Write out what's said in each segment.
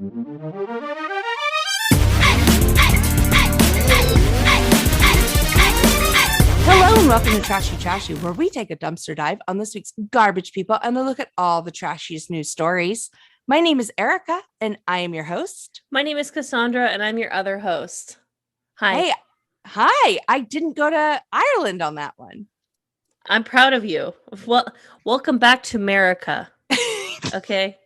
Hello and welcome to Trashy Trashy, where we take a dumpster dive on this week's garbage people and then look at all the trashiest news stories. My name is Erica, and I am your host. My name is Cassandra, and I'm your other host. Hi. Hey, hi. I didn't go to Ireland on that one. I'm proud of you. Well, welcome back to America. Okay.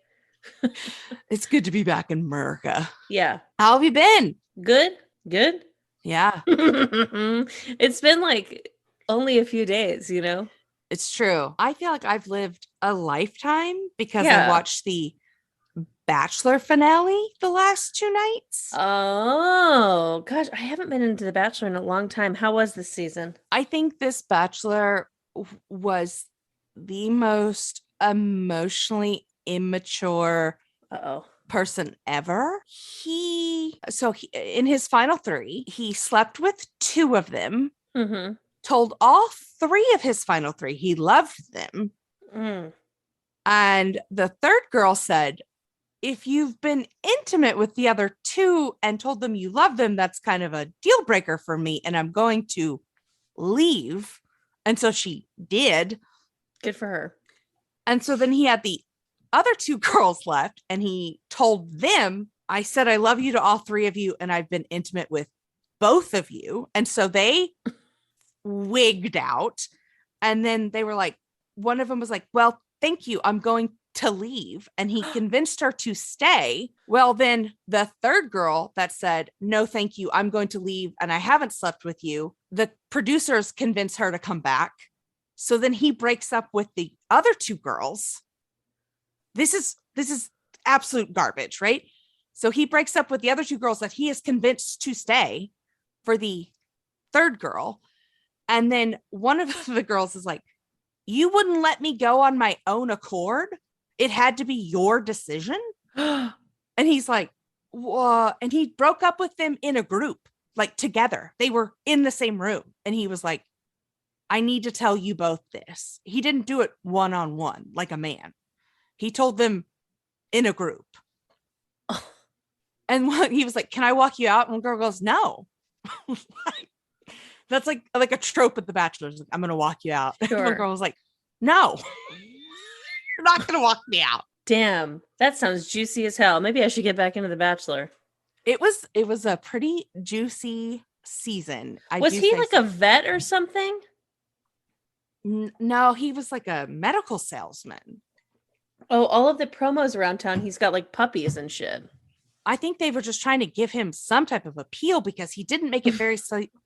It's good to be back in America. Yeah. How have you been? Good. Good. Yeah. It's been like only a few days, you know? It's true. I feel like I've lived a lifetime because I Yeah. watched the Bachelor finale the last 2 nights. Oh, gosh. I haven't been into The Bachelor in a long time. How was this season? I think this Bachelor was the most emotionally immature Uh-oh. person ever. He in his final 3, he slept with 2 of them, Mm-hmm. told all 3 of his final 3 he loved them. Mm. And the third girl said, if you've been intimate with the other 2 and told them you love them, that's kind of a deal breaker for me, and I'm going to leave. And so she did. Good for her. And so then he had the other 2 girls left, and he told them, I said, I love you to all 3 of you, and I've been intimate with both of you. And so they wigged out. And then they were like, one of them was like, well, thank you, I'm going to leave. And he convinced her to stay. Well, then the third girl that said, no, thank you, I'm going to leave, and I haven't slept with you, the producers convince her to come back. So then he breaks up with the other 2 girls. This is absolute garbage, right? So he breaks up with the other 2 girls that he is convinced to stay for the third girl. And then one of the girls is like, you wouldn't let me go on my own accord. It had to be your decision. And he's like, whoa. And he broke up with them in a group, like together. They were in the same room. And he was like, I need to tell you both this. He didn't do it one-on-one like a man. He told them in a group. And he was like, can I walk you out? And one girl goes, no. That's like a trope at The Bachelor. Like, I'm going to walk you out. Sure. One girl was like, no, you're not going to walk me out. Damn. That sounds juicy as hell. Maybe I should get back into The Bachelor. It was a pretty juicy season. Was he like a vet or something? No, he was like a medical salesman. Oh, all of the promos around town, he's got like puppies and shit. I think they were just trying to give him some type of appeal because he didn't make it very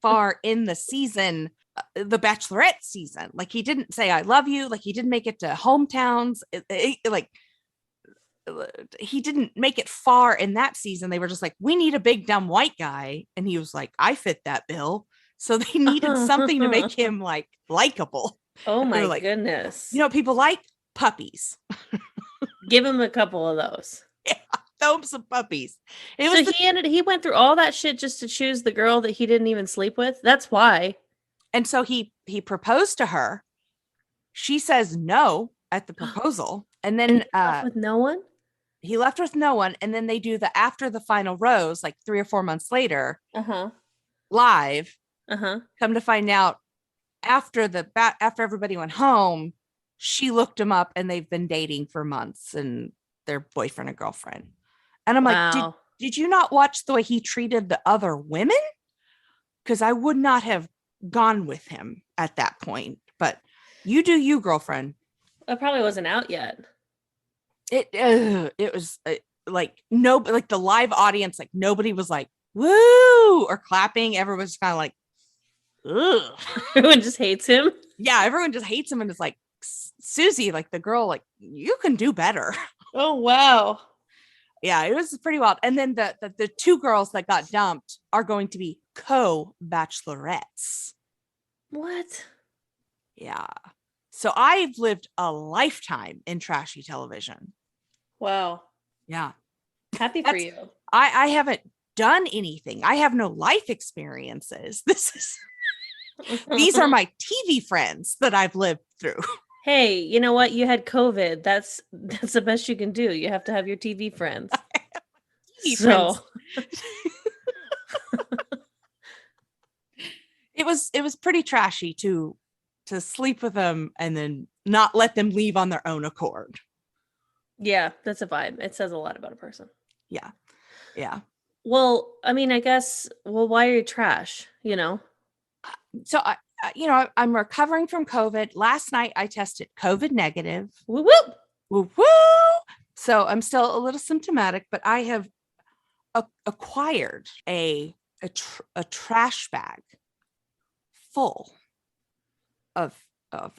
far in the season, the Bachelorette season. Like he didn't say, I love you. Like he didn't make it to hometowns. He didn't make it far in that season. They were just like, we need a big dumb white guy. And he was like, I fit that bill. So they needed something to make him like likable. Oh my goodness. You know, people like puppies. Give him a couple of those. Yeah, throw him some puppies. He went through all that shit just to choose the girl that he didn't even sleep with. That's why. And so he proposed to her. She says no at the proposal. And then he left with no one? He left with no one. And then they do the after the final rose, like 3 or 4 months later, live. Come to find out after everybody went home, she looked him up and they've been dating for months and they're boyfriend and girlfriend. And I'm like, did you not watch the way he treated the other women? Because I would not have gone with him at that point. But you do you, girlfriend. It probably wasn't out yet. It was like the live audience, like nobody was like woo or clapping. Everyone was kind of like, ugh. Everyone just hates him. Yeah, everyone just hates him and is like, Susie, like the girl, like you can do better. Oh wow. Yeah, it was pretty wild. And then the 2 girls that got dumped are going to be co-bachelorettes. What? Yeah. So I've lived a lifetime in trashy television. Wow. Yeah. Happy for you. I haven't done anything. I have no life experiences. These are my TV friends that I've lived through. Hey, you know what? You had COVID. That's the best you can do. You have to have your TV friends. So it was pretty trashy to sleep with them and then not let them leave on their own accord. yeah, that's a vibe. It says a lot about a person. Yeah. Yeah. Well, I mean, I guess, well, why are you trash? You know? So I'm recovering from COVID. Last night I tested COVID negative. Whoop, whoop. Woo woo. So I'm still a little symptomatic, but I have acquired a trash bag full of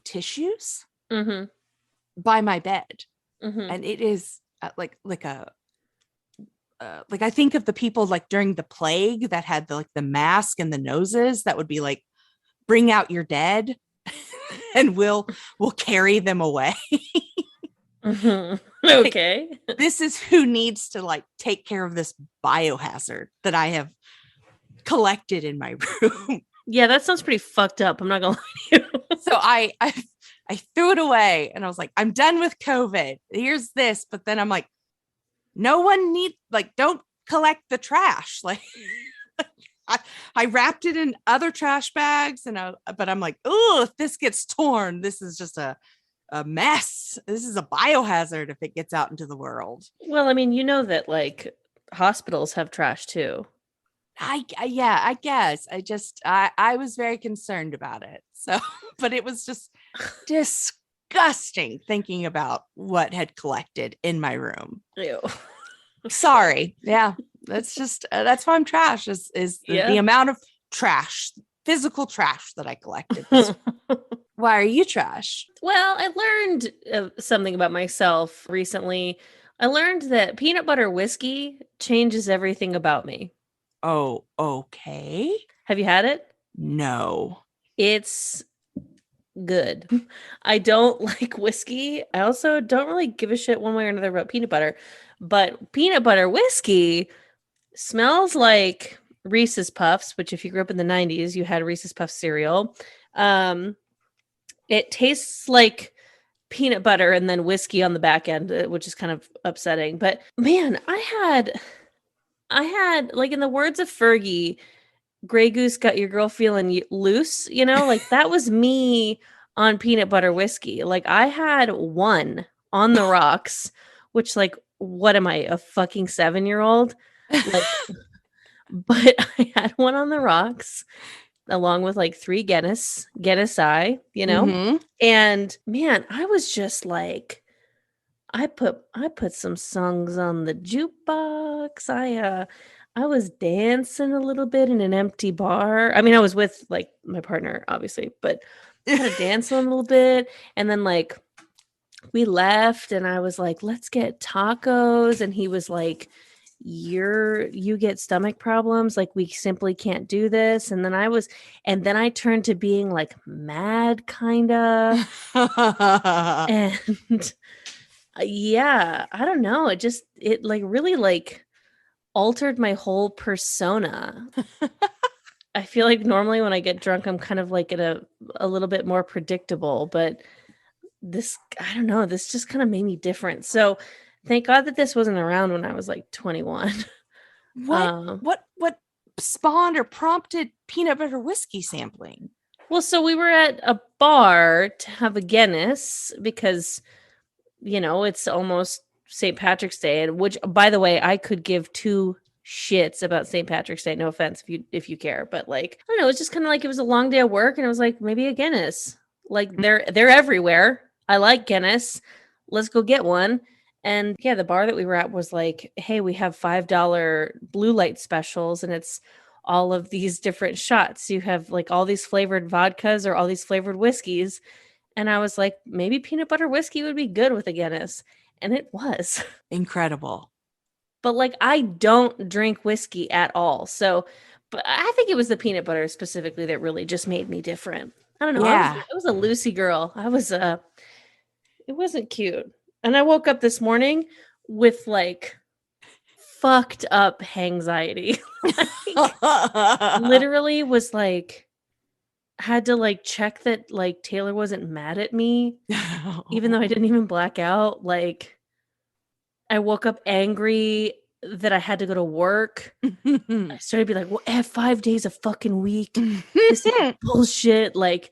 tissues Mm-hmm. by my bed, Mm-hmm. and it is like a like I think of the people like during the plague that had the mask and the noses that would be like, bring out your dead and we'll carry them away. Mm-hmm. Like, Okay. this is who needs to like take care of this biohazard that I have collected in my room. Yeah, that sounds pretty fucked up. I'm not gonna lie to you. So I threw it away and I was like, I'm done with COVID. Here's this. But then I'm like, no one don't collect the trash. Like I wrapped it in other trash bags but I'm like, oh, if this gets torn, this is just a mess. This is a biohazard if it gets out into the world. Well, I mean, you know that like hospitals have trash too. Yeah, I guess. I was very concerned about it. So, but it was just disgusting thinking about what had collected in my room. Ew. Sorry. Yeah. That's why I'm trash is Yeah. the amount of trash, physical trash that I collected. Why are you trash? Well, I learned something about myself recently. I learned that peanut butter whiskey changes everything about me. Oh, okay. Have you had it? No. It's good. I don't like whiskey. I also don't really give a shit one way or another about peanut butter. But peanut butter whiskey smells like Reese's Puffs, which if you grew up in the 90s, you had Reese's Puffs cereal. It tastes like peanut butter and then whiskey on the back end, which is kind of upsetting. But man, I had like, in the words of Fergie, Grey Goose got your girl feeling loose, you know, like that was me on peanut butter whiskey. Like I had one on the rocks, which like, what am I, a fucking 7-year-old? Like, but I had one on the rocks along with like 3 Guinness I, you know? Mhm. And man, I was just like, I put some songs on the jukebox. I was dancing a little bit in an empty bar. I mean, I was with like my partner, obviously, but kind of dancing a little bit. And then like we left and I was like, let's get tacos. And he was like, you get stomach problems. Like we simply can't do this. And then I turned to being like mad kind of. And yeah, I don't know. It like really like altered my whole persona. I feel like normally when I get drunk, I'm kind of like at a little bit more predictable, but this, I don't know, this just kind of made me different. So thank God that this wasn't around when I was like 21. What spawned or prompted peanut butter whiskey sampling? Well, so we were at a bar to have a Guinness because, you know, it's almost St. Patrick's Day, and which, by the way, I could give 2 shits about St. Patrick's Day. No offense if you care, but like, I don't know, it's just kind of like it was a long day of work, and it was like maybe a Guinness. Like they're everywhere. I like Guinness. Let's go get one. And yeah, the bar that we were at was like, hey, we have $5 blue light specials, and it's all of these different shots. You have like all these flavored vodkas or all these flavored whiskeys. And I was like, maybe peanut butter whiskey would be good with a Guinness. And it was. Incredible. But like, I don't drink whiskey at all. So, but I think it was the peanut butter specifically that really just made me different. I don't know. Yeah. I was a Lucy girl. It wasn't cute. And I woke up this morning with like fucked up anxiety. Like, literally was like, had to like check that like Taylor wasn't mad at me, even though I didn't even black out. Like, I woke up angry. that I had to go to work, I started to be like, well, I have 5 days a fucking week. This is bullshit. Like,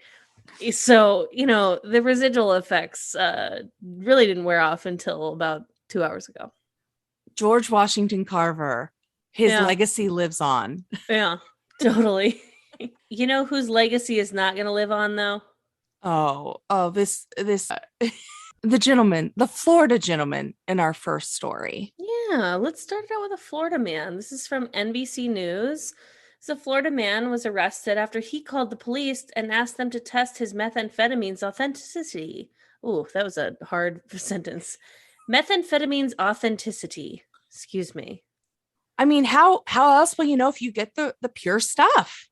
so, the residual effects really didn't wear off until about 2 hours ago. George Washington Carver, his Yeah. legacy lives on. Yeah, totally. You know whose legacy is not going to live on, though? This the Florida gentleman in our first story. Yeah, let's start it out with a Florida man. This is from NBC News. So, a Florida man was arrested after he called the police and asked them to test his methamphetamine's authenticity. Ooh, that was a hard sentence. Methamphetamine's authenticity. Excuse me. I mean, how else will you know if you get the pure stuff?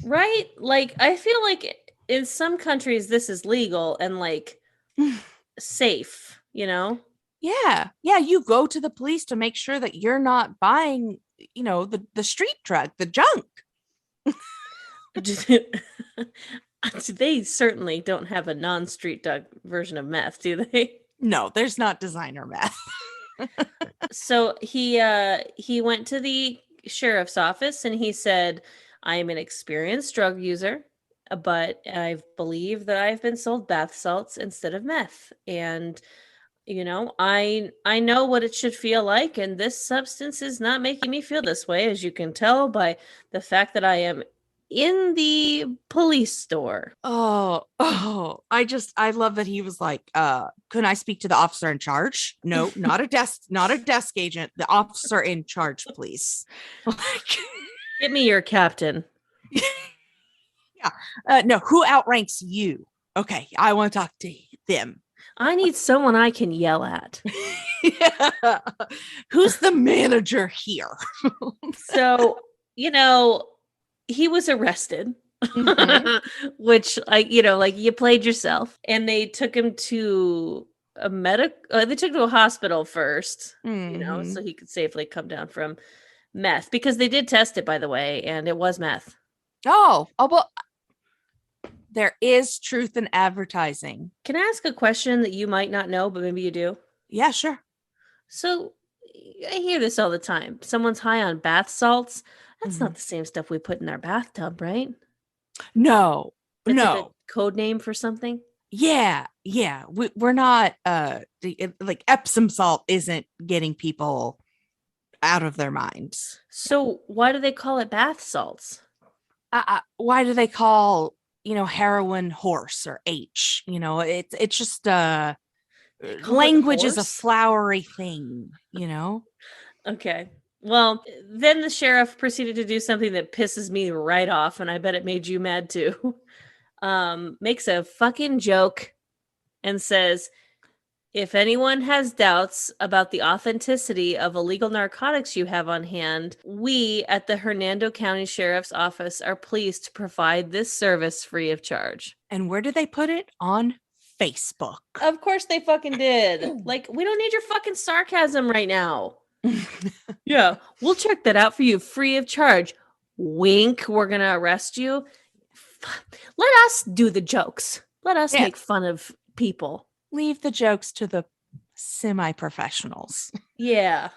Right? Like, I feel like in some countries this is legal and like safe, Yeah. You go to the police to make sure that you're not buying, the street drug, the junk. They certainly don't have a non-street drug version of meth, do they? No, there's not designer meth. So he went to the sheriff's office and he said, I am an experienced drug user, but I believe that I've been sold bath salts instead of meth. And I know what it should feel like, and this substance is not making me feel this way, as you can tell by the fact that I am in the police store. I love that he was like, can I speak to the officer in charge? No, not a desk agent, the officer in charge, please. Get me your captain. Yeah. No, who outranks you? Okay, I want to talk to them. I need someone I can yell at. Yeah. Who's the manager here? So, he was arrested, which you played yourself, and they took him to they took him to a hospital first, so he could safely come down from meth, because they did test it, by the way, and it was meth. Oh, well, there is truth in advertising. Can I ask a question that you might not know, but maybe you do? Yeah, sure. So I hear this all the time. Someone's high on bath salts. That's not the same stuff we put in our bathtub, right? No, It's no. like a code name for something. Yeah. We're not like Epsom salt isn't getting people out of their minds. So why do they call it bath salts? Why do they call heroin horse or H? It's just language is a flowery thing. Okay. Well, then the sheriff proceeded to do something that pisses me right off, and I bet it made you mad too. Makes a fucking joke and says, if anyone has doubts about the authenticity of illegal narcotics you have on hand, we at the Hernando County Sheriff's Office are pleased to provide this service free of charge. And where did they put it? On Facebook. Of course they fucking did. Like, we don't need your fucking sarcasm right now. Yeah, we'll check that out for you free of charge. Wink, we're going to arrest you. Let us do the jokes. Let us make fun of people. Leave the jokes to the semi-professionals. Yeah.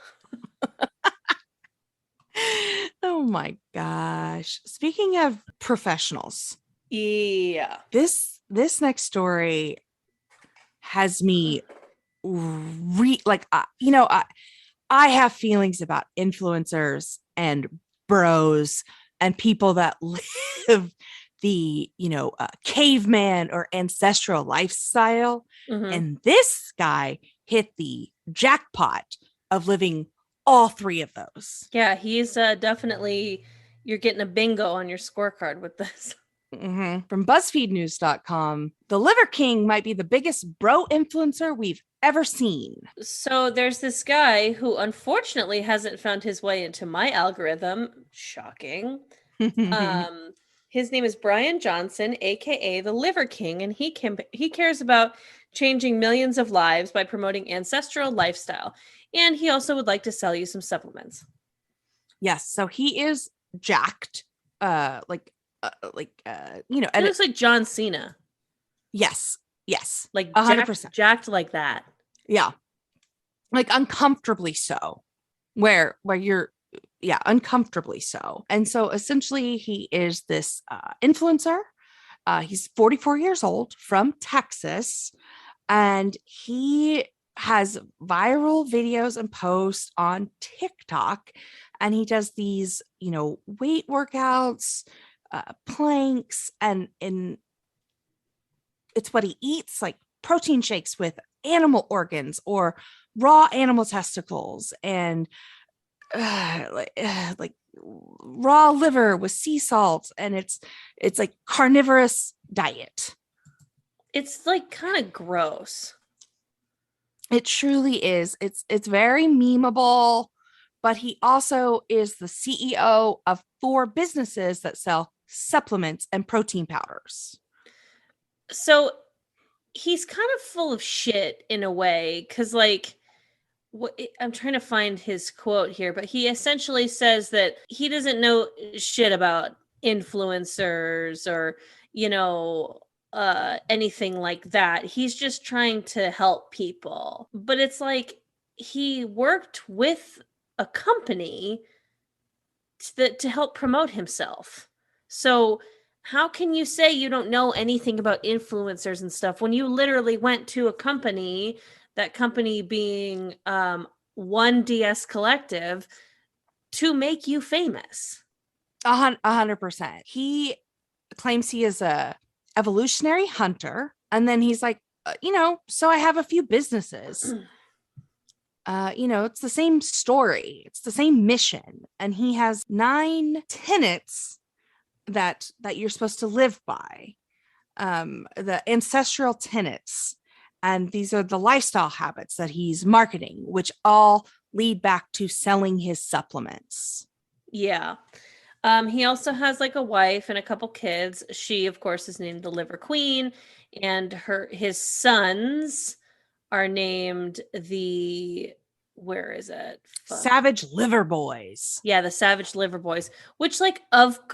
Oh my gosh. Speaking of professionals. Yeah. This next story has me I have feelings about influencers and bros and people that live the caveman or ancestral lifestyle. And this guy hit the jackpot of living all three of those. Yeah, he's definitely, you're getting a bingo on your scorecard with this. From BuzzFeedNews.com, the Liver King might be the biggest bro influencer we've ever seen. So there's this guy who unfortunately hasn't found his way into my algorithm. Shocking. His name is Brian Johnson, aka the Liver King, and he cares about changing millions of lives by promoting ancestral lifestyle. And he also would like to sell you some supplements. Yes, so he is jacked. It looks like John Cena. Yes, like 100%, jacked like that. Yeah, like uncomfortably so. where you're uncomfortably so. And so essentially he is this influencer. He's 44 years old from Texas, and he has viral videos and posts on TikTok, and he does these, weight workouts, planks, and it's what he eats, like protein shakes with animal organs or raw animal testicles, and like raw liver with sea salt, and it's like carnivorous diet. It's like kind of gross. It truly is. It's very memeable, but he also is the CEO of 4 businesses that sell supplements and protein powders. So he's kind of full of shit in a way, because like I'm trying to find his quote here, but he essentially says that he doesn't know shit about influencers or, anything like that. He's just trying to help people. But it's like he worked with a company to help promote himself. So how can you say you don't know anything about influencers and stuff when you literally went to a company, that company being 1DS Collective, to make you famous? 100%. He claims he is a evolutionary hunter, and then he's like, so I have a few businesses. It's the same story, it's the same mission, and he has 9 tenets that you're supposed to live by, the ancestral tenets, and these are the lifestyle habits that he's marketing, which all lead back to selling his supplements. Yeah. He also has like a wife and a couple kids. She, of course, is named the Liver Queen, and his sons are named where is it? Fuck. Savage Liver Boys. Yeah, the Savage Liver Boys, which like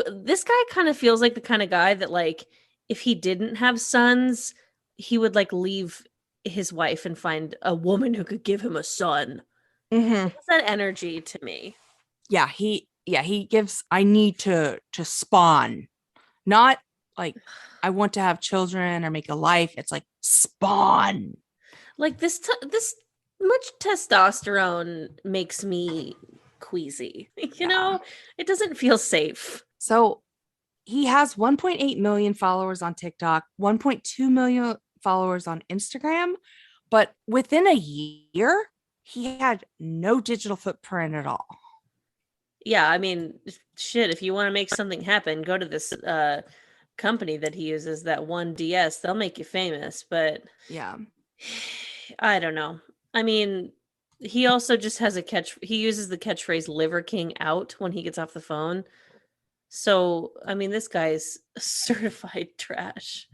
this guy kind of feels like the kind of guy that like if he didn't have sons, he would like leave his wife and find a woman who could give him a son. Mm-hmm. What's that energy to me? Yeah, he gives, I need to spawn, not like I want to have children or make a life. It's like spawn. Like this much testosterone makes me queasy. It doesn't feel safe. So he has 1.8 million followers on TikTok, 1.2 million followers on Instagram, but within a year, he had no digital footprint at all. Yeah, I mean, shit, if you want to make something happen, go to this company that he uses, that 1DS. They'll make you famous, but yeah, I don't know. I mean, he also just has he uses the catchphrase Liver King out when he gets off the phone. So, I mean, this guy's certified trash.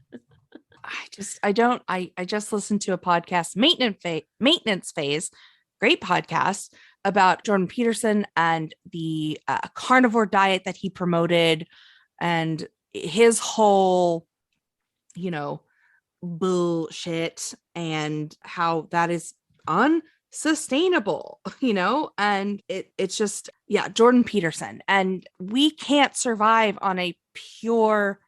I just listened to a podcast, Maintenance Phase, great podcast about Jordan Peterson and the carnivore diet that he promoted, and his whole, bullshit, and how that is unsustainable, and it's just, Jordan Peterson. And we can't survive on a pure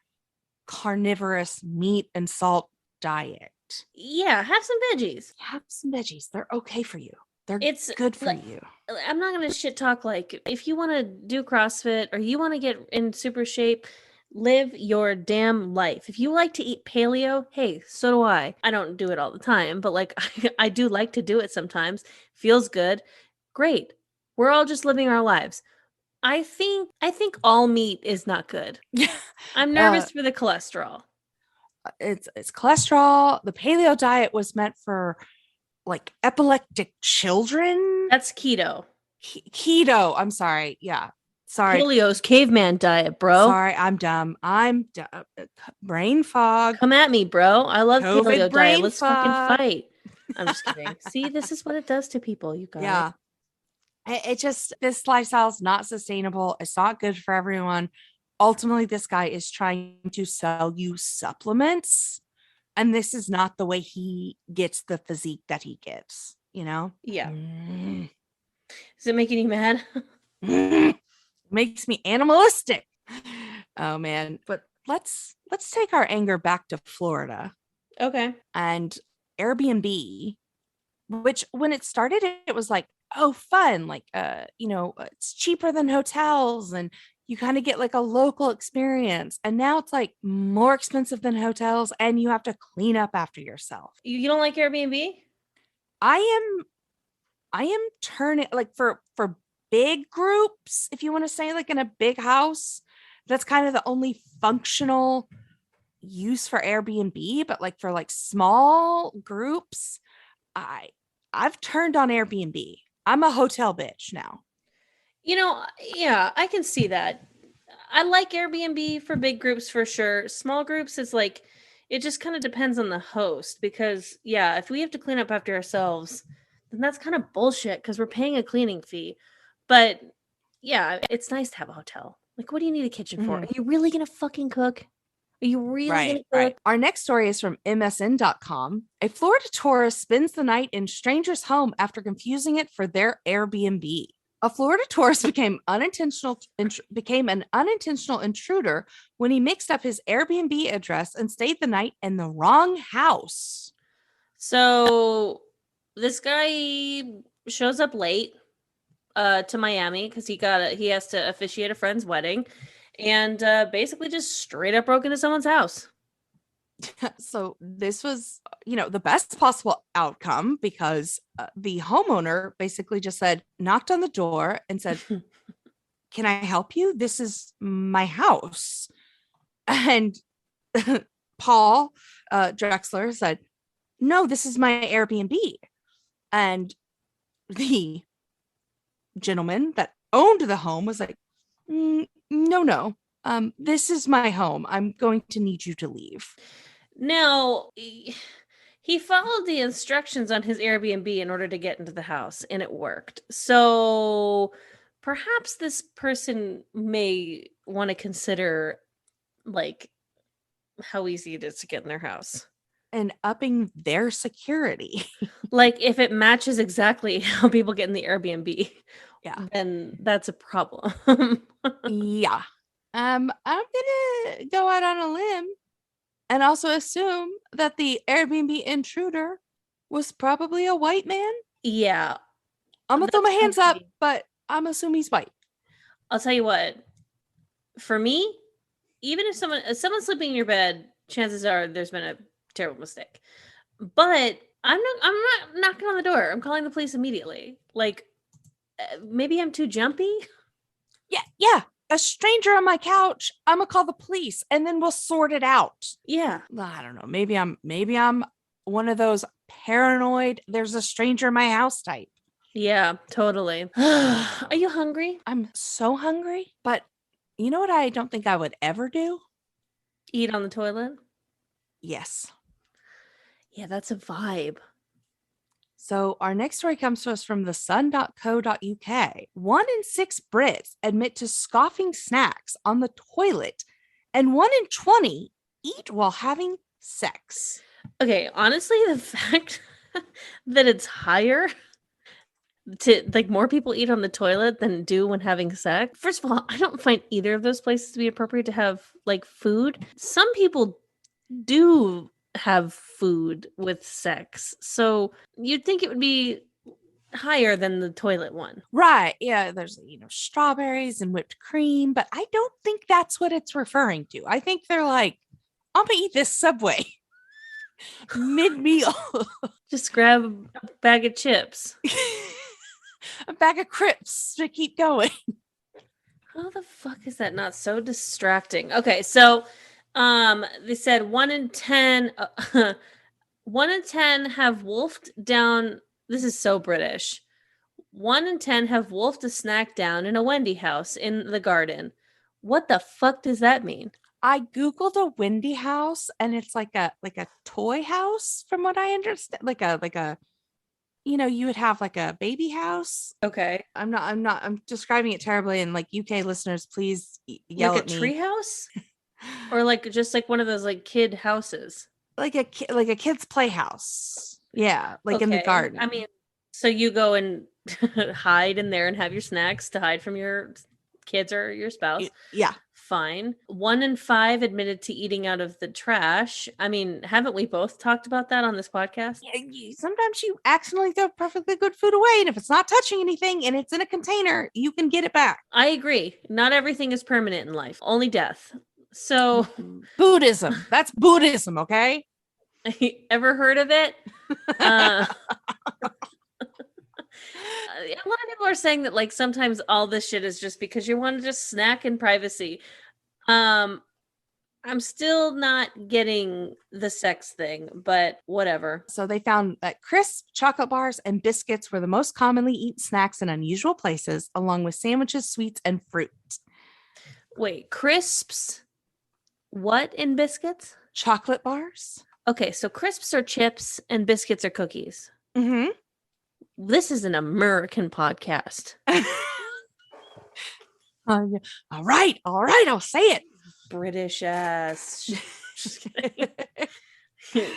carnivorous meat and salt diet. Yeah, have some veggies. Have some veggies. They're okay for you. It's good for like, you. I'm not going to shit talk. Like, if you want to do CrossFit or you want to get in super shape, live your damn life. If you like to eat paleo, hey, so do I. I don't do it all the time, but like I do like to do it sometimes. Feels good. Great. We're all just living our lives. I think all meat is not good. I'm nervous for the cholesterol. It's cholesterol. The paleo diet was meant for like epileptic children. That's keto. Keto. I'm sorry. Yeah. Sorry. Paleo's caveman diet, bro. Sorry, I'm dumb. Brain fog. Come at me, bro. I love COVID paleo brain diet. Let's fog. fucking fight. I'm just kidding. See, this is what it does to people, you guys. Yeah. It just, this lifestyle is not sustainable. It's not good for everyone. Ultimately, this guy is trying to sell you supplements, and this is not the way he gets the physique that he gets, Yeah. Does it make you mad? Makes me animalistic. Oh man, but let's take our anger back to Florida Okay. and Airbnb, which when it started it was like, oh fun, like it's cheaper than hotels and you kind of get like a local experience. And now it's like more expensive than hotels and you have to clean up after yourself. You don't like Airbnb? I am turning like for big groups, if you want to say like in a big house, that's kind of the only functional use for Airbnb, but like for like small groups, I've turned on Airbnb. I'm a hotel bitch now. Yeah, I can see that. I like Airbnb for big groups for sure. Small groups is like, it just kind of depends on the host because, yeah, if we have to clean up after ourselves, then that's kind of bullshit because we're paying a cleaning fee. But yeah, it's nice to have a hotel. Like, what do you need a kitchen for? Mhm. Are you really going to fucking cook? Are you really going to Right. cook? Our next story is from MSN.com. A Florida tourist spends the night in stranger's home after confusing it for their Airbnb. A Florida tourist became an unintentional intruder when he mixed up his Airbnb address and stayed the night in the wrong house. So this guy shows up late to Miami because he has to officiate a friend's wedding and basically just straight up broke into someone's house. So this was, the best possible outcome because the homeowner basically just knocked on the door and said, "Can I help you? This is my house." And Paul Drexler said, "No, this is my Airbnb." And the gentleman that owned the home was like, No, this is my home. I'm going to need you to leave." Now, he followed the instructions on his Airbnb in order to get into the house, and it worked. So perhaps this person may want to consider, like, how easy it is to get in their house. And upping their security. Like, if it matches exactly how people get in the Airbnb, Yeah. then that's a problem. Yeah. I'm gonna go out on a limb and also assume that the Airbnb intruder was probably a white man. Yeah. I'm gonna throw my hands up, probably- but I'm assuming he's white. I'll tell you what. For me, even if someone's sleeping in your bed, chances are there's been a terrible mistake. But I'm not knocking on the door. I'm calling the police immediately. Like, maybe I'm too jumpy. Yeah. A stranger on my couch. I'm gonna call the police and then we'll sort it out. Yeah. I don't know. Maybe I'm one of those paranoid, there's a stranger in my house type. Yeah, totally. Are you hungry? I'm so hungry, but you know what I don't think I would ever do? Eat on the toilet? Yes. Yeah, that's a vibe. So our next story comes to us from thesun.co.uk. 1 in 6 Brits admit to scoffing snacks on the toilet, and 1 in 20 eat while having sex. Okay, honestly, the fact that it's higher to like more people eat on the toilet than do when having sex. First of all, I don't find either of those places to be appropriate to have like food. Some people do have food with sex. So you'd think it would be higher than the toilet one. Right. Yeah, there's strawberries and whipped cream, but I don't think that's what it's referring to. I think they're like, I'm gonna eat this Subway mid-meal. Just grab a bag of chips. A bag of crisps to keep going. How the fuck is that not so distracting? Okay, so they said 1 in 10 1 in 10 have wolfed down. This is so British. 1 in 10 have wolfed a snack down in a Wendy house in the garden. What the fuck does that mean? I googled a Wendy house and it's like a toy house from what I understand. Like a you would have like a baby house. Okay. I'm describing it terribly, and like UK listeners, please yell like at a me. tree house? Or like just like one of those like kid houses. Like a kid's playhouse. Yeah, like in the Okay. garden. I mean, So you go and hide in there and have your snacks to hide from your kids or your spouse. Yeah. Fine. 1 in 5 admitted to eating out of the trash. I mean, haven't we both talked about that on this podcast? Sometimes you accidentally throw perfectly good food away, and if it's not touching anything and it's in a container, you can get it back. I agree. Not everything is permanent in life, only death. So, Buddhism. That's Buddhism, okay? ever heard of it? A lot of people are saying that like sometimes all this shit is just because you want to just snack in privacy. I'm still not getting the sex thing, but whatever. So they found that crisp chocolate bars and biscuits were the most commonly eaten snacks in unusual places, along with sandwiches, sweets, and fruit. Wait, crisps? What in biscuits? Chocolate bars. Okay, so crisps are chips and biscuits are cookies. Mm-hmm. This is an American podcast. All right, I'll say it. British ass. Just kidding.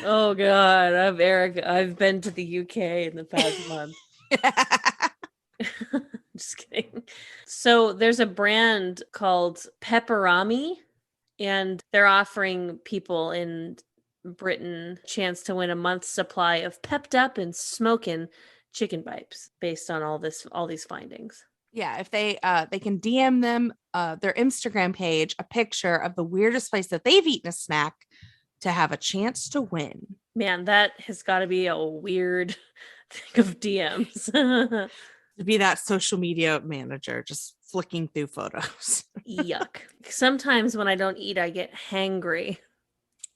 Oh God, I'm Eric. I've been to the UK in the past month. Just kidding. So there's a brand called Pepperami, and they're offering people in Britain a chance to win a month's supply of pepped up and smoking chicken bites based on all these findings. Yeah, if they can DM them their Instagram page a picture of the weirdest place that they've eaten a snack to have a chance to win. Man, that has got to be a weird thing of DMs. To be that social media manager, just flicking through photos. Yuck. Sometimes when I don't eat, I get hangry.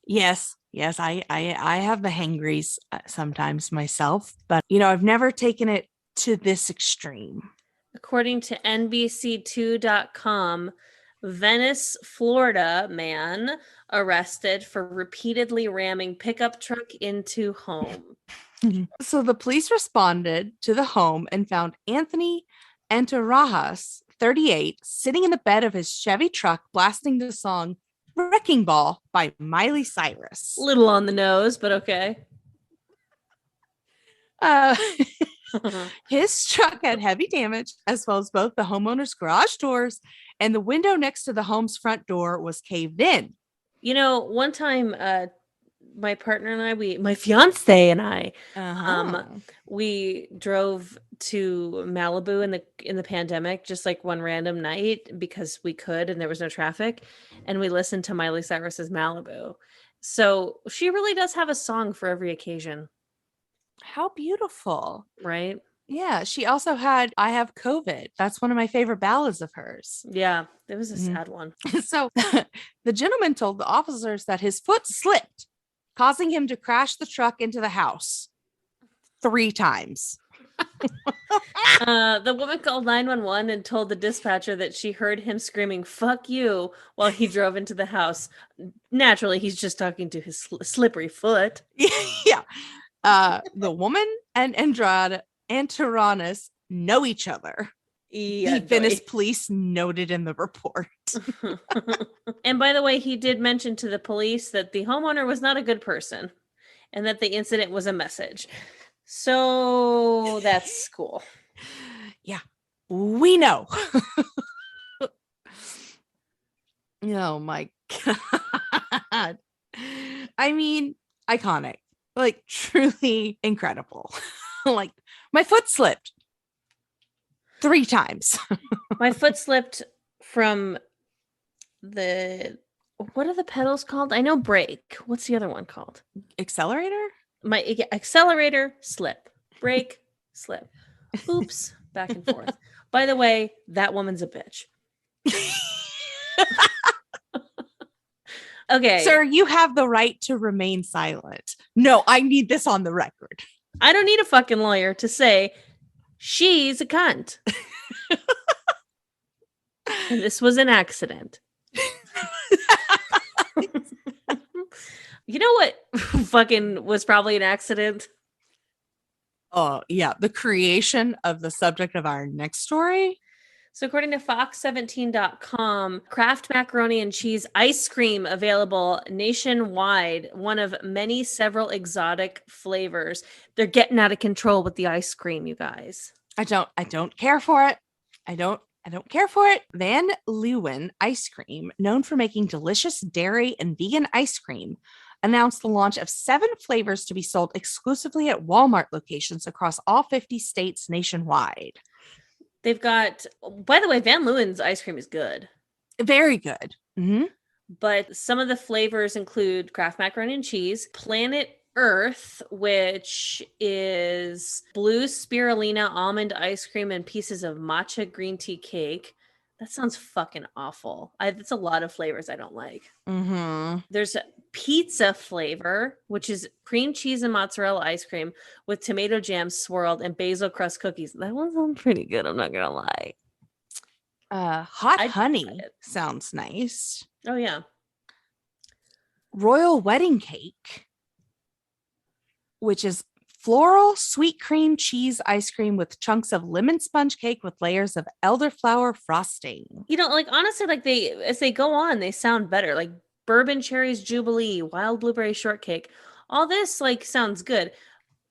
Yes, I have the hangries sometimes myself, but I've never taken it to this extreme. According to NBC2.com, Venice, Florida man arrested for repeatedly ramming pickup truck into home. So the police responded to the home and found Anthony Antarajas, 38, sitting in the bed of his Chevy truck blasting the song Wrecking Ball by Miley Cyrus. Little on the nose, but okay. His truck had heavy damage, as well as both the homeowner's garage doors and the window next to the home's front door was caved in. One time, my partner and I, my fiance and I, we drove to Malibu in the pandemic, just like one random night because we could and there was no traffic, and we listened to Miley Cyrus's Malibu. So she really does have a song for every occasion. How beautiful, right? Yeah, she also had I Have COVID. That's one of my favorite ballads of hers. Yeah, it was a sad one. So the gentleman told the officers that his foot slipped, causing him to crash the truck into the house 3 times. The woman called 911 and told the dispatcher that she heard him screaming "fuck you" while he drove into the house. Naturally, he's just talking to his slippery foot. Yeah. The woman and Antarajas know each other. The Venice police noted in the report. And by the way, he did mention to the police that the homeowner was not a good person and that the incident was a message. So that's cool. Yeah, we know. Oh my God. I mean, iconic. Like, truly incredible. Like, my foot slipped 3 times. My foot slipped from what are the pedals called? I know brake. What's the other one called? Accelerator? My accelerator, slip. Brake, slip. Oops, back and forth. By the way, that woman's a bitch. Okay. Sir, you have the right to remain silent. No, I need this on the record. I don't need a fucking lawyer to say she's a cunt. And this was an accident. You know what fucking was probably an accident? Oh, yeah. The creation of the subject of our next story. So according to fox17.com, Kraft macaroni and cheese ice cream available nationwide, one of many several exotic flavors. They're getting out of control with the ice cream, you guys. I don't care for it. I don't care for it. Van Leeuwen Ice Cream, known for making delicious dairy and vegan ice cream, announced the launch of 7 flavors to be sold exclusively at Walmart locations across all 50 states nationwide. They've got, by the way, Van Leeuwen's ice cream is good. Very good. Mm-hmm. But some of the flavors include Kraft macaroni and cheese, Planet Earth, which is blue spirulina almond ice cream and pieces of matcha green tea cake. That sounds fucking awful. That's a lot of flavors I don't like. Mm-hmm. There's a pizza flavor, which is cream cheese and mozzarella ice cream with tomato jam swirled and basil crust cookies. That one sounds pretty good. I'm not gonna lie. Hot I'd honey try it. sounds nice. Oh yeah. Royal wedding cake, which is floral sweet cream cheese ice cream with chunks of lemon sponge cake with layers of elderflower frosting. You know, like honestly, like as they go on, they sound better. Like bourbon cherries jubilee, wild blueberry shortcake. All this like sounds good.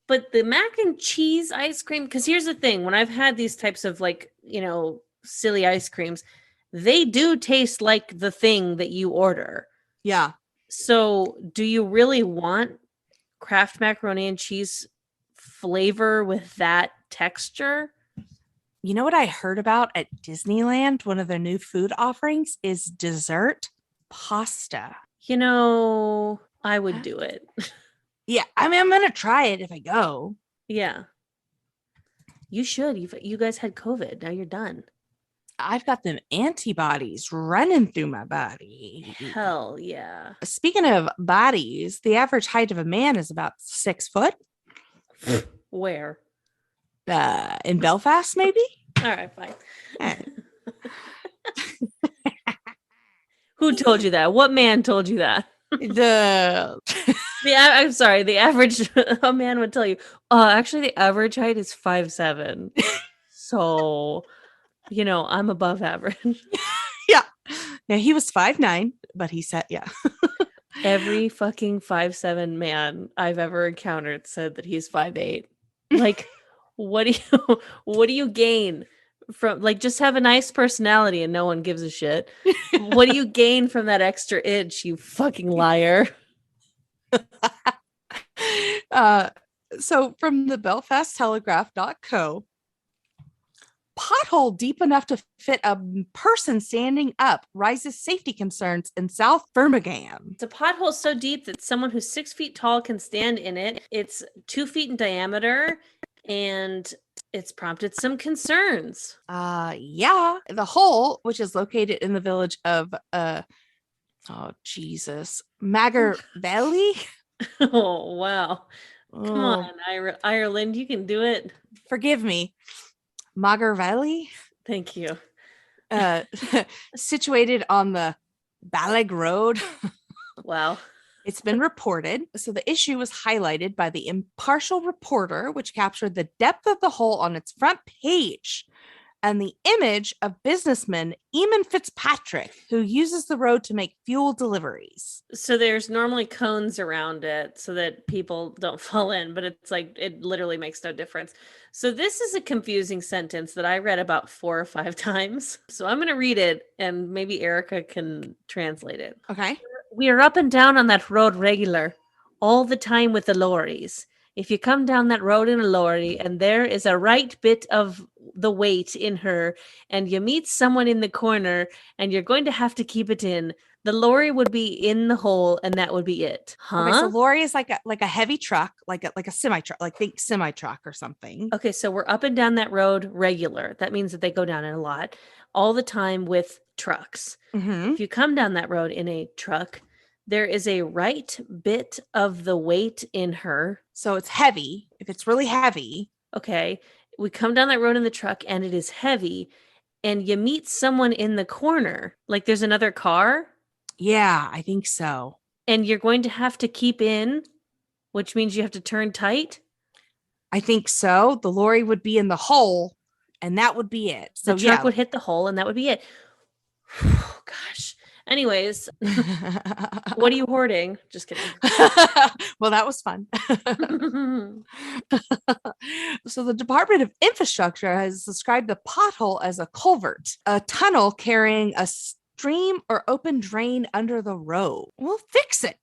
But the mac and cheese ice cream, because here's the thing, when I've had these types of like, you know, silly ice creams, they do taste like the thing that you order. Yeah. So do you really want Kraft macaroni and cheese flavor with that texture? You know what I heard about at Disneyland? One of their new food offerings is dessert pasta. You know, I would do it. Yeah, I mean, I'm gonna try it if I go. Yeah. You should. You guys had COVID. Now you're done. I've got them antibodies running through my body. Hell yeah. Speaking of bodies, the average height of a man is about 6 foot. Where? In Belfast, maybe? All right, fine. Who told you that? What man told you that? I'm sorry. The average a man would tell you. Actually, the average height is 5'7". So, you know, I'm above average. Yeah. Now he was 5'9", but he said, yeah. Every fucking 5'7" man I've ever encountered said that he's 5'8". Like, what do you gain from, like, just have a nice personality and no one gives a shit. What do you gain from that extra inch, you fucking liar? So from the BelfastTelegraph.co, pothole deep enough to fit a person standing up raises safety concerns in South Birmingham. It's a pothole so deep that someone who's 6 feet tall can stand in it. It's 2 feet in diameter, and it's prompted some concerns. Yeah. The hole, which is located in the village of Magger Valley. Oh, wow. Come on, Ireland, you can do it. Forgive me. Magger Valley. Thank you. Situated on the Ballag Road. Wow. It's been reported. So the issue was highlighted by the Impartial Reporter, which captured the depth of the hole on its front page and the image of businessman Eamon Fitzpatrick, who uses the road to make fuel deliveries. So there's normally cones around it so that people don't fall in, but it's like, it literally makes no difference. So this is a confusing sentence that I read about 4 or 5 times. So I'm going to read it and maybe Erica can translate it. Okay. We are up and down on that road regular, all the time with the lorries. If you come down that road in a lorry and there is a right bit of the weight in her and you meet someone in the corner and you're going to have to keep it in, the lorry would be in the hole and that would be it. Huh? Okay, so lorry is like a heavy truck, like a semi truck, like think semi truck or something. Okay, so we're up and down that road regular. That means that they go down it a lot, all the time with trucks. Mm-hmm. If you come down that road in a truck, there is a right bit of the weight in her. So it's heavy. If it's really heavy. Okay. We come down that road in the truck and it is heavy and you meet someone in the corner. Like there's another car. Yeah, I think so. And you're going to have to keep in, which means you have to turn tight. I think so. The lorry would be in the hole and that would be it. The So truck would hit the hole and that would be it. Gosh. Anyways, what are you hoarding? Just kidding. Well, that was fun. So the Department of Infrastructure has described the pothole as a culvert, a tunnel carrying a stream or open drain under the road. Well, fix it.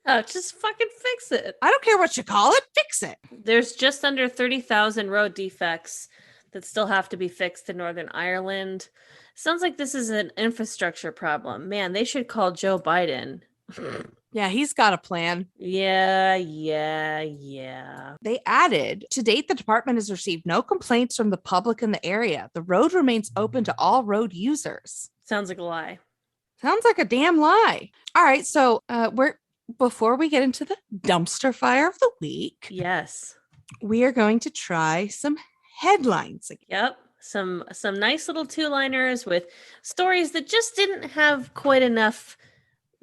Oh, just fucking fix it. I don't care what you call it. Fix it. There's just under 30,000 road defects that still have to be fixed in Northern Ireland. Sounds like this is an infrastructure problem. Man, they should call Joe Biden. Yeah, he's got a plan. Yeah. They added, to date, the department has received no complaints from the public in the area. The road remains open to all road users. Sounds like a lie. Sounds like a damn lie. All right, so before we get into the dumpster fire of the week, Yes. we are going to try some headlines again. Yep. Some nice little two-liners with stories that just didn't have quite enough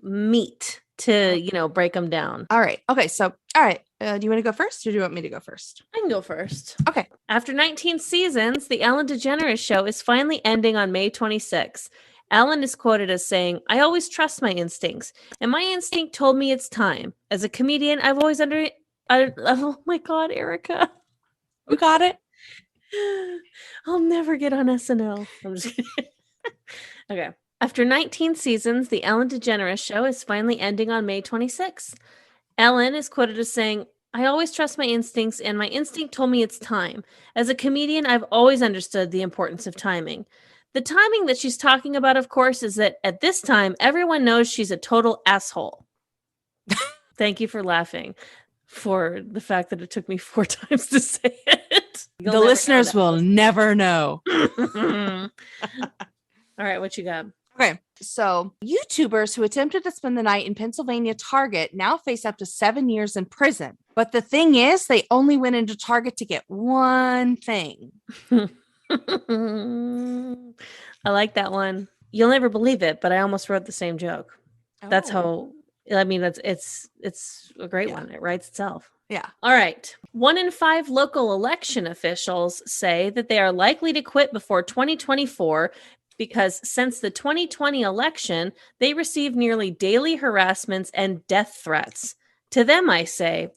meat to, break them down. All right. Okay. So, all right. Do you want to go first or do you want me to go first? I can go first. Okay. After 19 seasons, the Ellen DeGeneres show is finally ending on May 26. Ellen is quoted as saying, "I always trust my instincts, and my instinct told me it's time. As a comedian, I've always oh my God, Erica. We got it. I'll never get on SNL." I'm just kidding. Okay. After 19 seasons, the Ellen DeGeneres show is finally ending on May 26th. Ellen is quoted as saying, "I always trust my instincts, and my instinct told me it's time. As a comedian, I've always understood the importance of timing." The timing that she's talking about, of course, is that at this time, everyone knows she's a total asshole. Thank you for laughing for the fact that it took me 4 times to say it. The listeners will never know. All right, what you got? Okay. So YouTubers who attempted to spend the night in Pennsylvania Target now face up to 7 years in prison. But the thing is, they only went into Target to get one thing. I like that one. You'll never believe it, but I almost wrote the same joke. That's how, I mean, it's a great one. It writes itself. Yeah. All right. 1 in 5 local election officials say that they are likely to quit before 2024 because since the 2020 election, they received nearly daily harassments and death threats. To them, I say,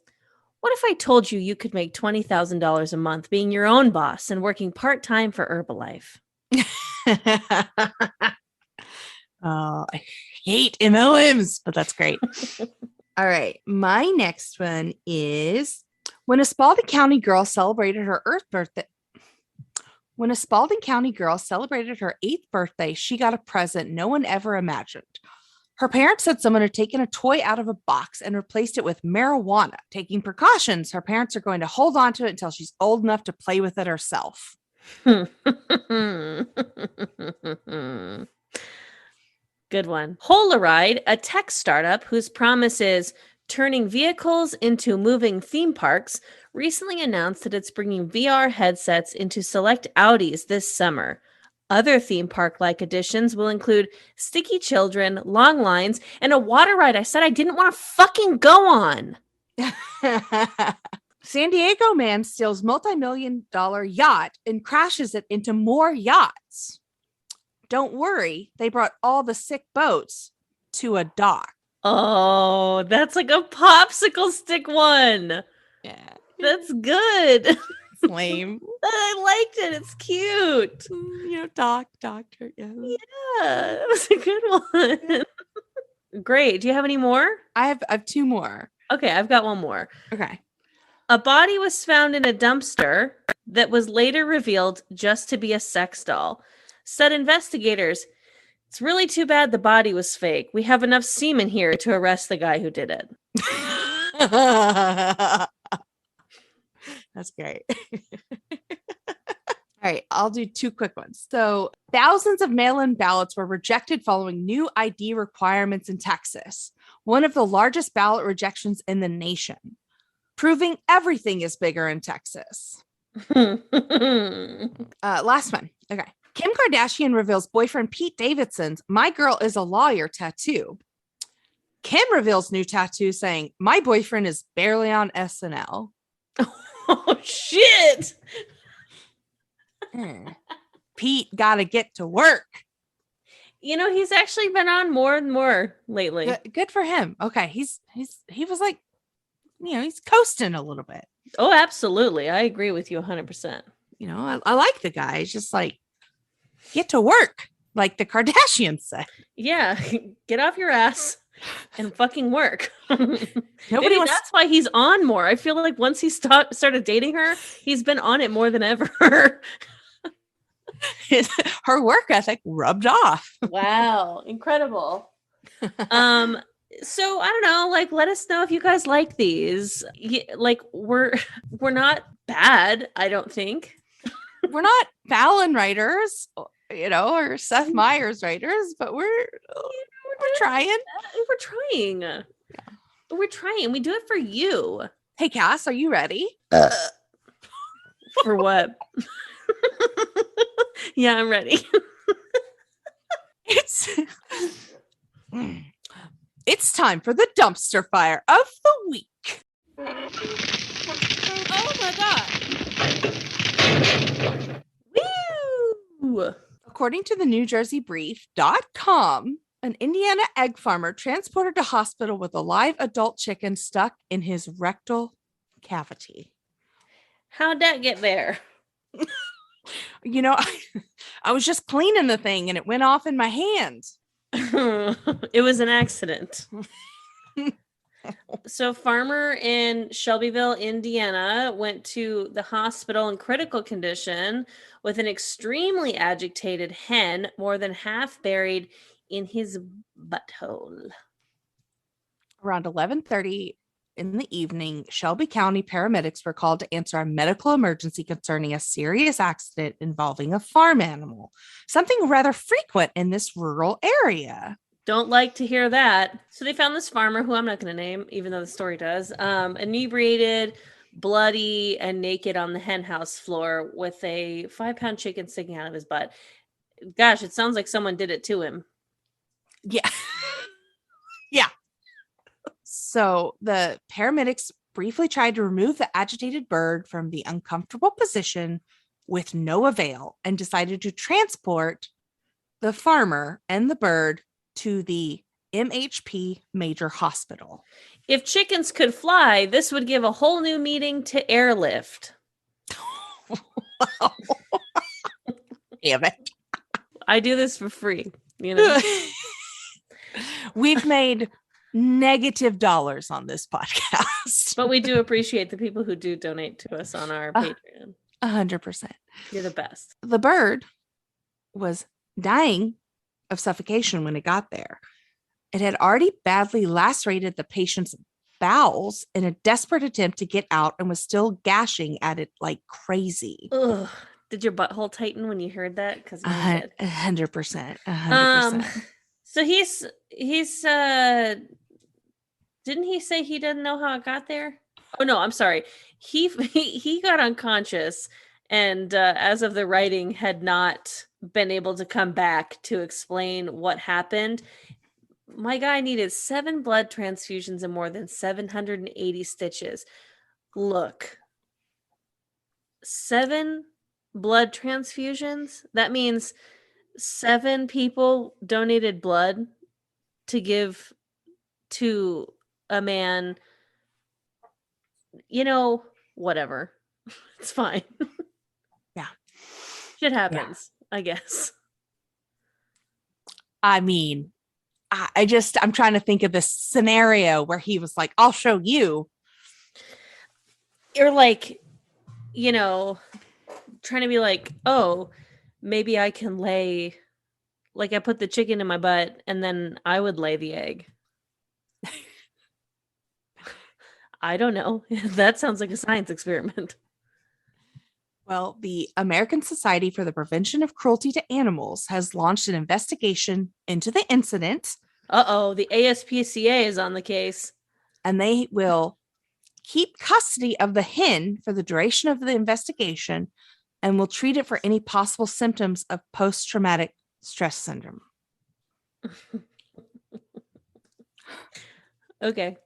what if I told you could make $20,000 a month being your own boss and working part-time for Herbalife? Oh, I hate MLMs, but that's great. All right. My next one is when a Spalding County girl celebrated her 8th birthday, she got a present no one ever imagined. Her parents said someone had taken a toy out of a box and replaced it with marijuana. Taking precautions, her parents are going to hold on to it until she's old enough to play with it herself. Good one. Polaroid, a tech startup whose promise is turning vehicles into moving theme parks, recently announced that it's bringing VR headsets into select Audis this summer. Other theme park-like additions will include sticky children, long lines, and a water ride I said I didn't want to fucking go on. San Diego man steals multi-million-dollar yacht and crashes it into more yachts. Don't worry, they brought all the sick boats to a dock. Oh, that's like a popsicle stick one. Yeah. That's good. It's lame. I liked it. It's cute. Doctor. Yeah. Yeah, that was a good one. Great. Do you have any more? I have 2 more. Okay, I've got one more. Okay. A body was found in a dumpster that was later revealed just to be a sex doll. Said investigators, "It's really too bad the body was fake. We have enough semen here to arrest the guy who did it." That's great. All right, I'll do 2 quick ones. So, thousands of mail-in ballots were rejected following new ID requirements in Texas, one of the largest ballot rejections in the nation, proving everything is bigger in Texas. Last one. Okay. Kim Kardashian reveals boyfriend Pete Davidson's "My Girl is a Lawyer" tattoo. Kim reveals new tattoo saying, "My boyfriend is barely on SNL." Oh, shit. Pete got to get to work. He's actually been on more and more lately. Good for him. Okay, he was like, he's coasting a little bit. Oh, absolutely. I agree with you 100%. I like the guy. He's just like, get to work, like the Kardashians said. Yeah, get off your ass and fucking work. Nobody wants. That's why he's on more. I feel like once he started dating her, he's been on it more than ever. Her work ethic rubbed off. Wow, incredible. So I don't know, like, let us know if you guys like these. Like, we're not bad, I don't think. We're not Fallon writers, or Seth Meyers writers, but we're trying. We're trying. Yeah. We're trying. We do it for you. Hey, Cass, are you ready? For what? Yeah, I'm ready. It's time for the dumpster fire of the week. Oh my god. Woo! According to the NewJerseyBrief.com, an Indiana egg farmer transported to hospital with a live adult chicken stuck in his rectal cavity. How'd that get there? I was just cleaning the thing and it went off in my hand. It was an accident. So, farmer in Shelbyville, Indiana, went to the hospital in critical condition with an extremely agitated hen, more than half buried in his butthole. Around 11:30 in the evening, Shelby County paramedics were called to answer a medical emergency concerning a serious accident involving a farm animal, something rather frequent in this rural area. Don't like to hear that. So they found this farmer, who I'm not going to name, even though the story does, inebriated, bloody, and naked on the hen house floor with a 5-pound chicken sticking out of his butt. Gosh, it sounds like someone did it to him. Yeah. Yeah. So the paramedics briefly tried to remove the agitated bird from the uncomfortable position with no avail and decided to transport the farmer and the bird to the MHP Major Hospital. If chickens could fly, this would give a whole new meaning to airlift. Damn it. I do this for free, We've made negative dollars on this podcast. But we do appreciate the people who do donate to us on our Patreon. 100%. You're the best. The bird was dying of suffocation when it got there. It had already badly lacerated the patient's bowels in a desperate attempt to get out and was still gashing at it like crazy. Ugh. Did your butthole tighten when you heard that? Because 100%. 100%. So he's didn't he say he didn't know how it got there? Oh no, I'm sorry. He got unconscious and as of the writing had not been able to come back to explain what happened. My guy needed 7 blood transfusions and more than 780 stitches. Look, 7 blood transfusions? That means 7 people donated blood to give to a man. Whatever. It's fine. Yeah. Shit happens, I guess. I mean, I'm trying to think of this scenario where he was like, I'll show you. You're like, trying to be like, oh, maybe I can lay, like I put the chicken in my butt and then I would lay the egg. I don't know. That sounds like a science experiment. Well, the American Society for the Prevention of Cruelty to Animals has launched an investigation into the incident. Uh-oh, the ASPCA is on the case. And they will keep custody of the hen for the duration of the investigation and will treat it for any possible symptoms of post-traumatic stress syndrome. Okay.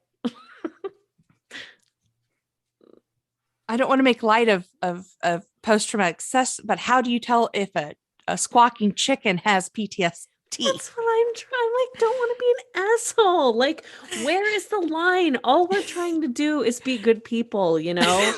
I don't want to make light of post-traumatic stress, but how do you tell if a squawking chicken has PTSD? That's what I'm trying. I'm like, don't want to be an asshole. Like, where is the line? All we're trying to do is be good people, you know?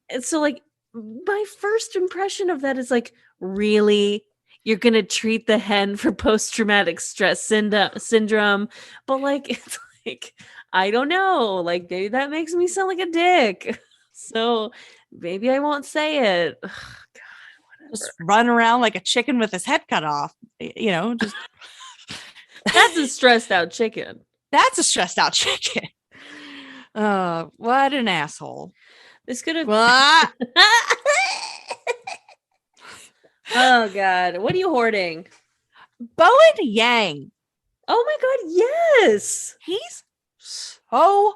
And so, like, my first impression of that is like, really? You're going to treat the hen for post-traumatic stress syndrome? But, like, it's like, I don't know. Like, maybe that makes me sound like a dick. So maybe I won't say it. Ugh, God, Just whatever. run around like a chicken with his head cut off, just That's a stressed out chicken. that's a stressed out chicken. What an asshole. This could have. What? Oh God, what are you hoarding? Bowen Yang. Oh my God, yes. He's so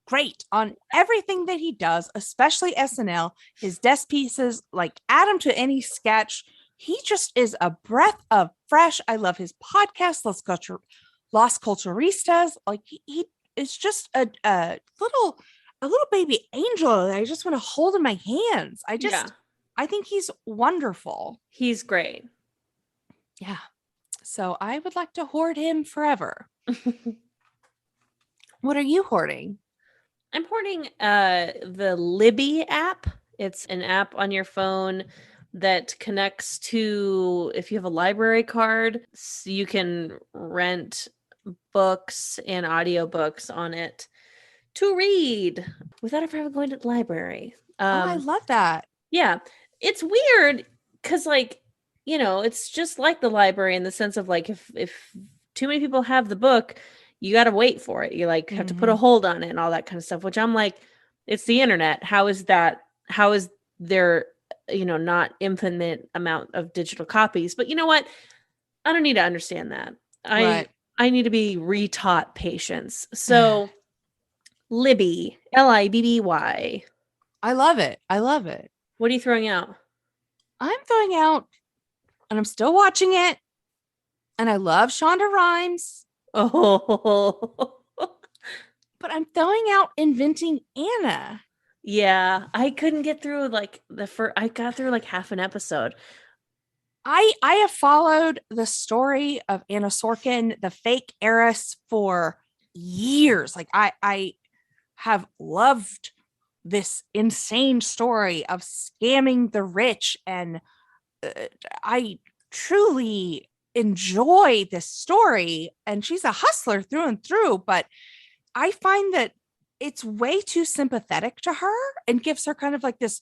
great on everything that he does, especially SNL. His desk pieces, like add him to any sketch. He just is a breath of fresh. I love his podcast, Los Culturistas. Like he is just a little baby angel that I just want to hold in my hands. I think he's wonderful. He's great. Yeah. So I would like to hoard him forever. What are you hoarding? I'm hoarding the Libby app. It's an app on your phone that connects to, if you have a library card, so you can rent books and audiobooks on it to read without ever going to the library. I love that. Yeah. It's weird because, like, it's just like the library in the sense of, like, if too many people have the book, you got to wait for it. You like have to put a hold on it and all that kind of stuff, which I'm like, it's the internet. How is there, not infinite amount of digital copies? But you know what? I don't need to understand that. Right. I need to be retaught patience. So Libby, Libby. I love it. I love it. What are you throwing out? I'm throwing out, and I'm still watching it, and I love Shonda Rhimes, Oh, but I'm throwing out Inventing Anna. yeah. I couldn't get through like I got through like half an episode. I have followed the story of Anna Sorkin, the fake heiress, for years. Like I have loved this insane story of scamming the rich, and I truly enjoy this story. And she's a hustler through and through, but I find that it's way too sympathetic to her and gives her kind of like this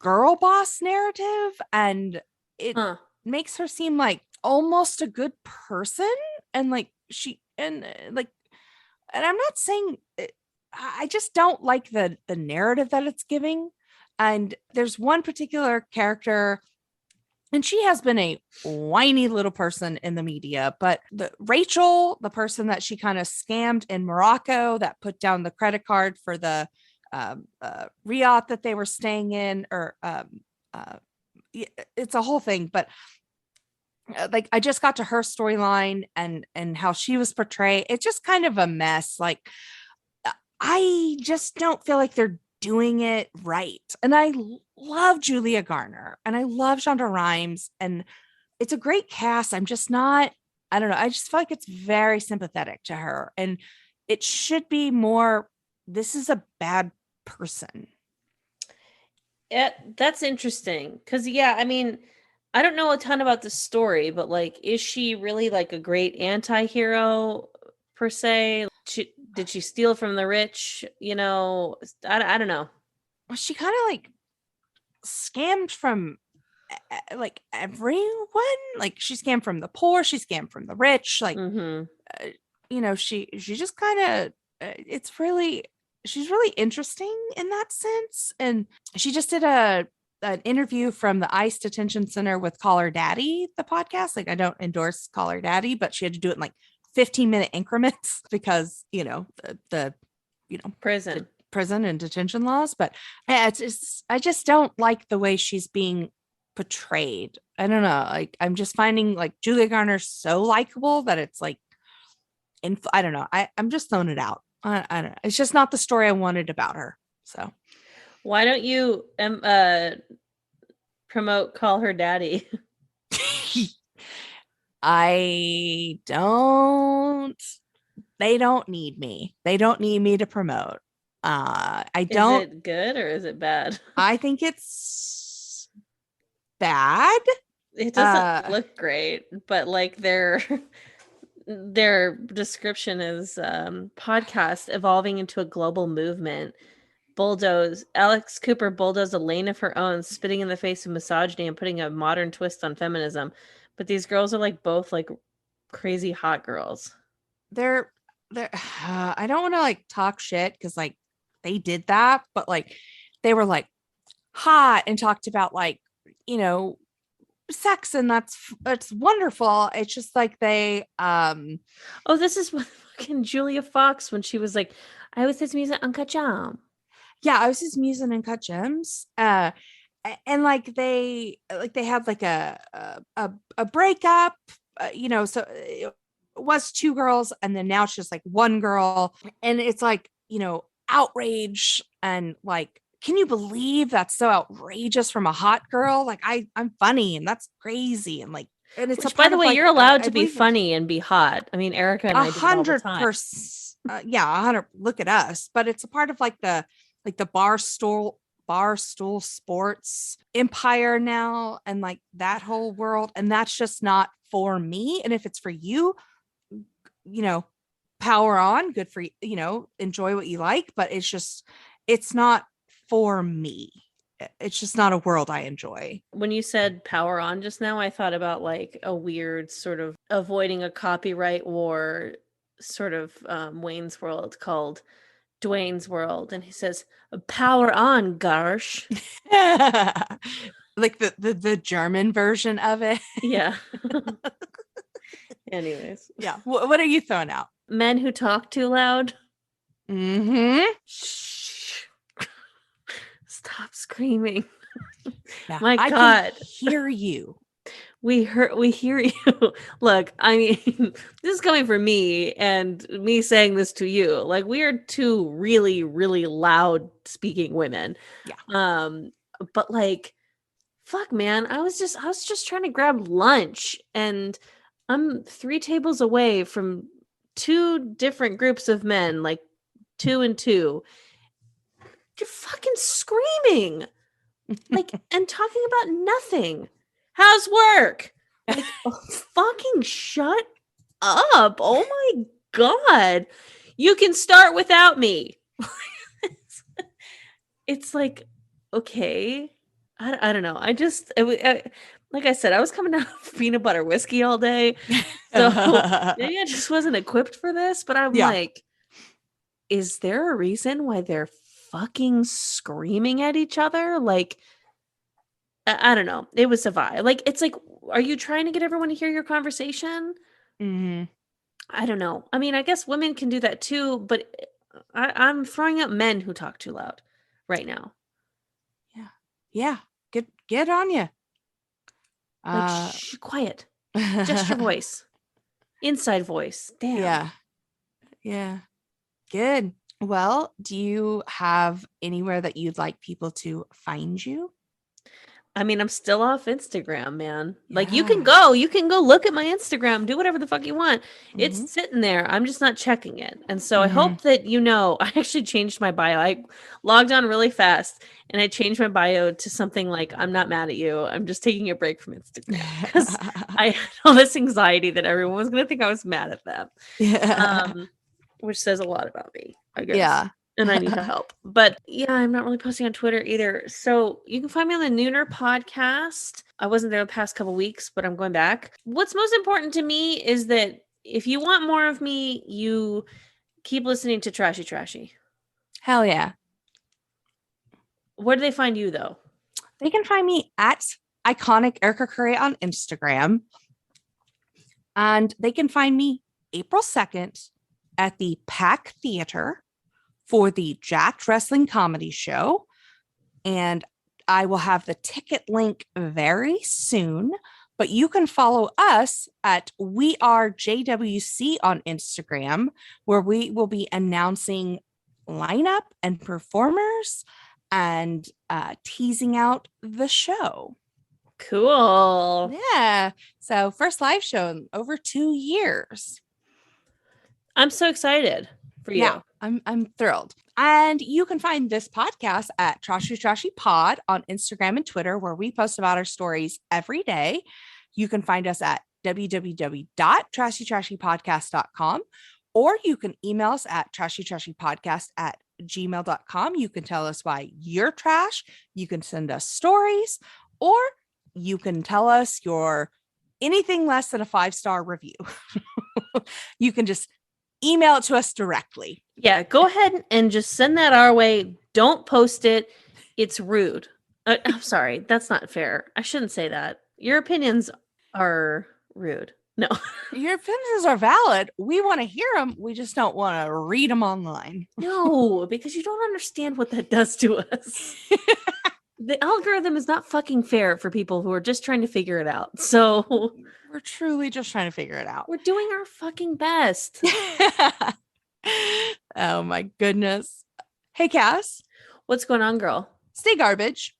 girl boss narrative, and it makes her seem like almost a good person, and like and I'm not saying I just don't like the narrative that it's giving. And there's one particular character, and she has been a whiny little person in the media, but Rachel, the person that she kind of scammed in Morocco, that put down the credit card for the riad that they were staying in, or it's a whole thing. But like, I just got to her storyline and how she was portrayed. It's just kind of a mess. Like, I just don't feel like they're doing it right. And I love Julia Garner and I love Shonda Rhimes, and it's a great cast. I'm just not, I don't know. I just feel like it's very sympathetic to her, and it should be more, this is a bad person. Yeah, that's interesting. Cause yeah, I mean, I don't know a ton about the story, but like, is she really like a great anti-hero per se? Did she steal from the rich? I don't know. Well, she kind of like scammed from like everyone. Like, she scammed from the poor, she scammed from the rich. Like, she just kind of, it's really, she's really interesting in that sense. And she just did an interview from the ICE detention center with Call Her Daddy, the podcast. Like, I don't endorse Call Her Daddy, but she had to do it in like 15-minute increments because the prison and detention laws. But yeah, I just don't like the way she's being portrayed. I don't know, like, I'm just finding like Julia Garner so likable that it's like, I don't know, I'm just throwing it out. I don't know, it's just not the story I wanted about her. So why don't you promote Call Her Daddy? I don't. They don't need me. They don't need me to promote. I Is don't. it good or is it bad? I think it's bad. It doesn't look great, but like their description is podcast evolving into a global movement. Bulldoze Alex Cooper bulldozed a lane of her own, spitting in the face of misogyny and putting a modern twist on feminism. But these girls are like both like crazy hot girls. they're I don't want to like talk shit because like they did that, but like they were like hot and talked about like, you know, sex, and that's wonderful. It's just like they Oh, this is what fucking Julia Fox when she was like, I was his music Uncle Jam. yeah, I was just musing and cut gems. And like they had like a breakup, you know, so it was two girls and then now it's just like one girl, and it's like, you know, outrage and like, can you believe that's so outrageous from a hot girl? Like I'm funny and that's crazy, and like, and it's Which, a by part the of way, like you're allowed I to be believe in funny and be hot. I mean, Erica and I do it all the time. 100%. Yeah, 100. Look at us, but it's a part of like the barstool sports empire now, and like that whole world, and that's just not for me. And if it's for you, you know, power on, good for you, you know, enjoy what you like, but it's not for me. It's just not a world I enjoy. When you said power on just now, I thought about like a weird sort of avoiding a copyright war sort of Wayne's World called Dwayne's World. And he says, power on, Garsh. Like the German version of it. Yeah. Anyways. Yeah. What are you throwing out? Men who talk too loud. Mm-hmm. Shh. Stop screaming. Yeah, My I God. can hear you. We hear you. Look, I mean, this is coming from me and me saying this to you. Like, we are two really, really loud speaking women. Yeah. But like, fuck, man, I was just trying to grab lunch, and I'm 3 tables away from two different groups of men, like 2 and 2. You're fucking screaming, like, and talking about nothing. How's work? Like, oh, fucking shut up. Oh my God. You can start without me. It's like, okay. I don't know. Like I said, I was coming out of peanut butter whiskey all day. So maybe I just wasn't equipped for this, but I'm Yeah. like, is there a reason why they're fucking screaming at each other? Like, I don't know. It was a vibe. Like, it's like, are you trying to get everyone to hear your conversation? Mm-hmm. I don't know. I mean, I guess women can do that too, but I'm throwing up men who talk too loud right now. Yeah. Get on you. Like, shh, quiet. Just your voice. Inside voice. Damn. Yeah. Yeah. Good. Well, do you have anywhere that you'd like people to find you? I mean, I'm still off Instagram, man. Like, you Yeah. can go look at my Instagram, do whatever the fuck you want. Mhm. It's sitting there. I'm just not checking it. And so I Mhm. hope that you know, I actually changed my bio. I logged on really fast and I changed my bio to something like, I'm not mad at you. I'm just taking a break from Instagram. Because I had all this anxiety that everyone was going to think I was mad at them. Yeah. Which says a lot about me, I guess. Yeah. And I need help. But yeah, I'm not really posting on Twitter either. So you can find me on the Nooner podcast. I wasn't there the past couple weeks, but I'm going back. What's most important to me is that if you want more of me, you keep listening to Trashy Trashy. Hell yeah. Where do they find you though? They can find me at iconic Erica Curry on Instagram. And they can find me April 2nd at the Pack Theater for the Jacked Wrestling Comedy Show. And I will have the ticket link very soon. But you can follow us at We Are JWC on Instagram, where we will be announcing lineup and performers and teasing out the show. Cool. Yeah. So first live show in over 2 years. I'm so excited for you. Yeah, I'm thrilled. And you can find this podcast at Trashy Pod on Instagram and Twitter, where we post about our stories every day. You can find us at www.trashytrashypodcast.com, or you can email us at trashytrashypodcast@gmail.com. You can tell us why you're trash. You can send us stories, or you can tell us your anything less than a 5-star review. You can just email it to us directly. Yeah, go ahead and just send that our way. Don't post it. It's rude. I'm sorry. That's not fair. I shouldn't say that. Your opinions are rude. No. Your opinions are valid. We want to hear them. We just don't want to read them online. No, because you don't understand what that does to us. The algorithm is not fucking fair for people who are just trying to figure it out. So We're truly just trying to figure it out. we're doing our fucking best. Oh my goodness. Hey, Cass. What's going on, girl? Stay garbage.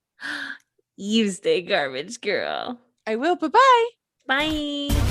You stay garbage, girl. I will. Bye-bye. Bye.